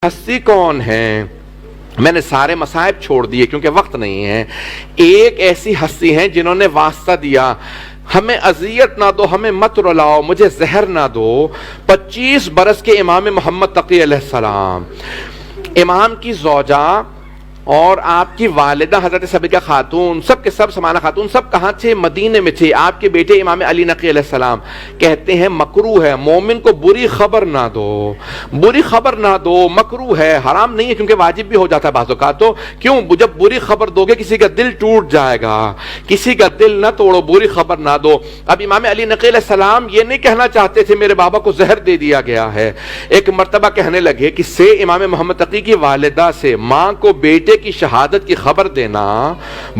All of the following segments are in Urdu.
ہستی کون ہیں؟ میں نے سارے مصائب چھوڑ دیے کیونکہ وقت نہیں ہے. ایک ایسی ہستی ہیں جنہوں نے واسطہ دیا، ہمیں اذیت نہ دو، ہمیں مت رلاؤ، مجھے زہر نہ دو. 25 برس کے امام محمد تقی علیہ السلام، امام کی زوجہ اور آپ کی والدہ حضرت سبیکہ خاتون، سب کے سب سمانہ خاتون، سب کہاں تھے؟ مدینے میں تھے. آپ کے بیٹے امام علی نقی علیہ السلام کہتے ہیں مکروہ ہے، مومن کو بری خبر نہ دو، بری خبر نہ دو، مکروہ ہے، حرام نہیں ہے کیونکہ واجب بھی ہو جاتا ہے بعض اوقات. تو کیوں؟ جب بری خبر دو گے کسی کا دل ٹوٹ جائے گا، کسی کا دل نہ توڑو، بری خبر نہ دو. اب امام علی نقی علیہ السلام یہ نہیں کہنا چاہتے تھے میرے بابا کو زہر دے دیا گیا ہے. ایک مرتبہ کہنے لگے کہ سے امام محمد تقی کی والدہ سے ماں کو بیٹے کی شہادت کی خبر دینا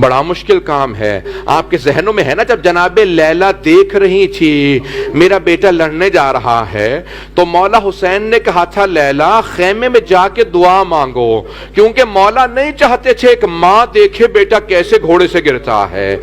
بڑا مشکل کام ہے. آپ کے ذہنوں میں ہے نا جب جناب لیلا دیکھ رہی تھی میرا بیٹا لڑنے جا رہا ہے تو مولا حسین نے کہا تھا لیلا خیمے میں جا کے دعا مانگو، کیونکہ مولا نہیں چاہتے تھے ایک ماں دیکھے بیٹا کیسے گھوڑے سے گرتا ہے.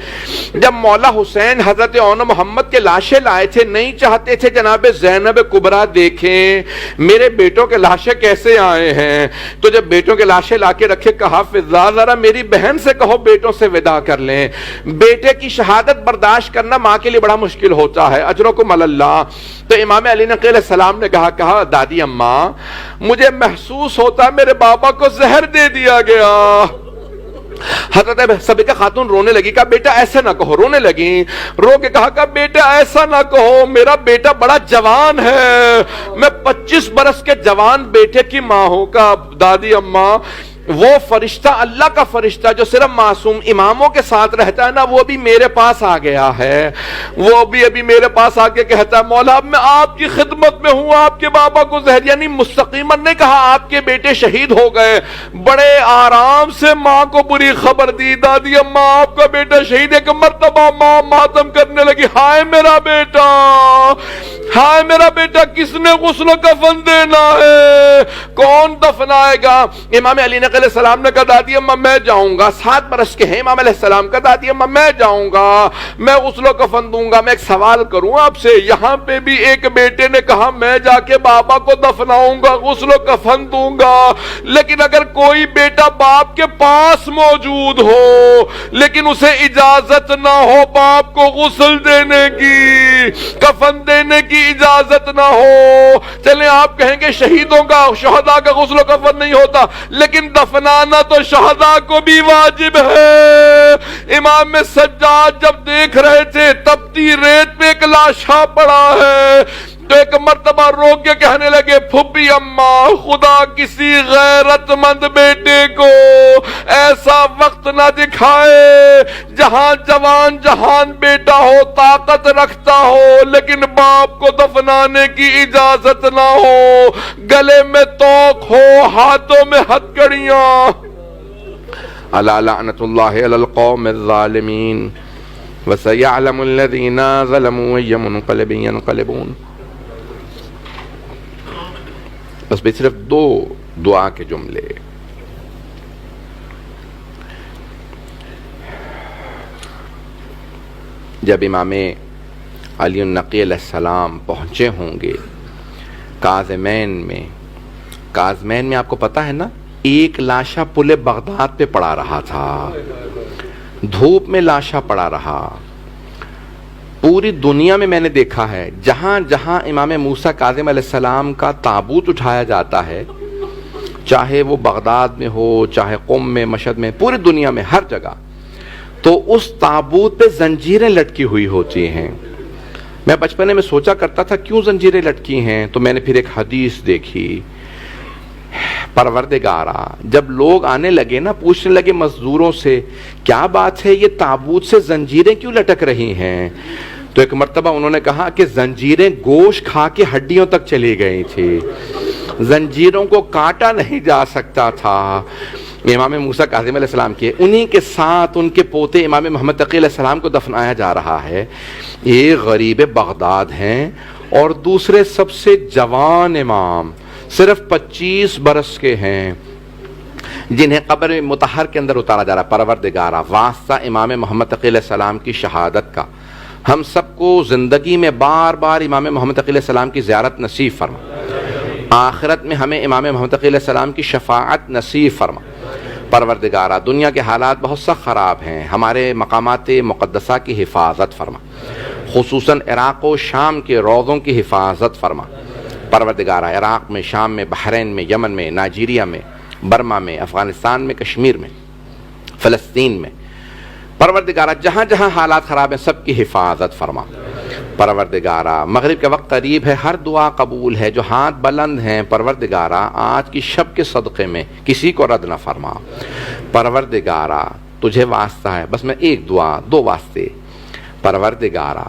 جب مولا حسین حضرت اون محمد کے لاشیں لائے تھے نہیں چاہتے تھے جناب زینب کبریٰ دیکھیں میرے بیٹوں کے لاشیں کیسے آئے ہیں. تو جب بیٹوں کے لاشیں لا کے رکھے کہا فضا ذرا میری بہن سے کہو بیٹوں سے وداع کر لیں. بیٹے کی شہادت برداشت کرنا ماں کے لیے بڑا مشکل ہوتا ہے. اجرکم اللہ. تو امام علی نقی علیہ السلام نے کہا دادی اماں مجھے محسوس ہوتا میرے بابا کو زہر دے دیا گیا. حضرت سبیکہ خاتون رونے لگی، کہا بیٹا ایسے نہ کہو. رونے لگی، رو کے کہا بیٹا ایسا نہ کہو، میرا بیٹا بڑا جوان ہے، میں 25 برس کے جوان بیٹے کی ماں ہوں. کہا دادی اماں وہ فرشتہ اللہ کا فرشتہ جو صرف معصوم اماموں کے ساتھ رہتا ہے نا وہ بھی میرے پاس آ گیا ہے، وہ بھی ابھی میرے پاس آ کے کہتا ہے مولا اب میں آپ کی خدمت میں ہوں، آپ کے بابا کو زہر، یعنی مستقیماً نے کہا آپ کے بیٹے شہید ہو گئے. بڑے آرام سے ماں کو بری خبر دی، دادی اماں آپ کا بیٹا شہید. ایک مرتبہ ماں ماتم کرنے لگی، ہائے میرا بیٹا، ہائے میرا بیٹا، کس نے غسل و کفن دینا ہے، کون دفنائے گا؟ امام علی نقی علیہ السلام نے کہا دادی اماں میں جاؤں گا. 7 برس کے ہیں امام علیہ السلام کا. دادی اماں میں جاؤں گا، میں غسل و کفن دوں گا. میں ایک سوال کروں آپ سے، یہاں پہ بھی ایک بیٹے نے کہا میں جا کے بابا کو دفناؤں گا، غسل و کفن دوں گا. لیکن اگر کوئی بیٹا باپ کے پاس موجود ہو لیکن اسے اجازت نہ ہو باپ کو غسل دینے کی، کفن دینے کی اجازت نہ ہو، چلیں آپ کہیں گے شہیدوں کا شہداء کا غسل و کفن نہیں ہوتا لیکن دفنانا تو شہداء کو بھی واجب ہے. امام سجاد جب دیکھ رہے تھے تپتی ریت پہ ایک لاشا پڑا ہے تو ایک مرتبہ رو کے کہنے لگے پھوپھی اماں خدا کسی غیرت مند بیٹے کو ایسا وقت نہ دکھائے جہاں جوان جہان بیٹا ہو، طاقت رکھتا ہو لیکن باپ کو دفنانے کی اجازت نہ ہو، گلے میں توق ہو، ہاتھوں میں ہتھکڑیاں. الا لعنت اللہ علی القوم الظالمین وسيعلم الذين ظلموا أي منقلب ينقلبون. بس بھی صرف 2 دعا کے جملے. جب امام علی النقی علیہ السلام پہنچے ہوں گے کاظمین میں آپ کو پتا ہے نا ایک لاشا پل بغداد پہ پڑا رہا تھا، دھوپ میں لاشا پڑا رہا. پوری دنیا میں نے دیکھا ہے جہاں جہاں امام موسیٰ کاظم علیہ السلام کا تابوت اٹھایا جاتا ہے، چاہے وہ بغداد میں ہو، چاہے قم میں، مشہد میں، پوری دنیا میں ہر جگہ، تو اس تابوت پہ زنجیریں لٹکی ہوئی ہوتی ہیں. میں بچپنے میں سوچا کرتا تھا کیوں زنجیریں لٹکی ہیں، تو میں نے پھر ایک حدیث دیکھی. پروردگارا جب لوگ آنے لگے نا پوچھنے لگے مزدوروں سے کیا بات ہے یہ تابوت سے زنجیریں کیوں لٹک رہی ہیں، تو ایک مرتبہ انہوں نے کہا کہ زنجیریں گوشت کھا کے ہڈیوں تک چلی گئی تھی، زنجیروں کو کاٹا نہیں جا سکتا تھا. امام موسیٰ کاظم علیہ السلام کے انہی کے ساتھ ان کے پوتے امام محمد تقی علیہ السلام کو دفنایا جا رہا ہے. یہ غریب بغداد ہیں اور دوسرے سب سے جوان امام صرف 25 برس کے ہیں جنہیں قبر مطہر کے اندر اتارا جا رہا. پروردگارا واسطہ امام محمد تقی علیہ السلام کی شہادت کا ہم سب کو زندگی میں بار بار امام محمد تقی علیہ السلام کی زیارت نصیب فرما. آخرت میں ہمیں امام محمد علیہ السلام کی شفاعت نصیب فرما۔ پروردگارہ دنیا کے حالات بہت سخت خراب ہیں، ہمارے مقامات مقدسہ کی حفاظت فرما، خصوصاً عراق و شام کے روضوں کی حفاظت فرما۔ پروردگارہ عراق میں، شام میں، بحرین میں، یمن میں، نائجیریا میں، برما میں، افغانستان میں، کشمیر میں، فلسطین میں، پروردگارہ جہاں جہاں حالات خراب ہیں سب کی حفاظت فرما۔ پروردگارہ مغرب کا وقت قریب ہے، ہر دعا قبول ہے، جو ہاتھ بلند ہیں پروردگارہ آج کی شب کے صدقے میں کسی کو رد نہ فرما۔ پروردگارہ تجھے واسطہ ہے، بس میں ایک دعا، دو واسطے۔ پروردگارہ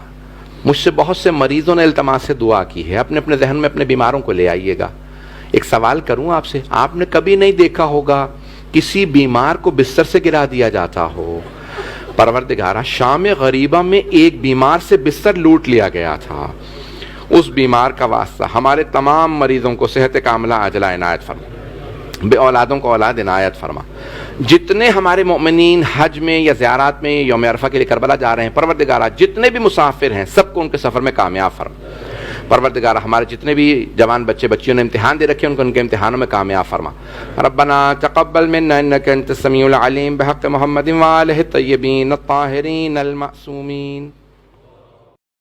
مجھ سے بہت سے مریضوں نے التماس سے دعا کی ہے، اپنے اپنے ذہن میں اپنے بیماروں کو لے آئیے گا۔ ایک سوال کروں آپ سے، آپ نے کبھی نہیں دیکھا ہوگا کسی بیمار کو بستر سے گرا دیا جاتا ہو؟ پروردگارہ شام غریبہ میں ایک بیمار سے بستر لوٹ لیا گیا تھا، اس بیمار کا واسطہ ہمارے تمام مریضوں کو صحت کاملہ عاجلہ عنایت فرما، بے اولادوں کو اولاد عنایت فرما۔ جتنے ہمارے مومنین حج میں یا زیارات میں یوم عرفہ کے لیے کربلا جا رہے ہیں پروردگارہ جتنے بھی مسافر ہیں سب کو ان کے سفر میں کامیاب فرما۔ پروردگارہ ہمارے جتنے بھی جوان بچے بچیوں نے امتحان دے رکھے ان کو ان کے امتحانوں میں کامیاب فرما۔ ربنا تقبل منا انک انت السمیع العلیم بحق محمد وآلہ الطیبین الطاہرین المعصومین۔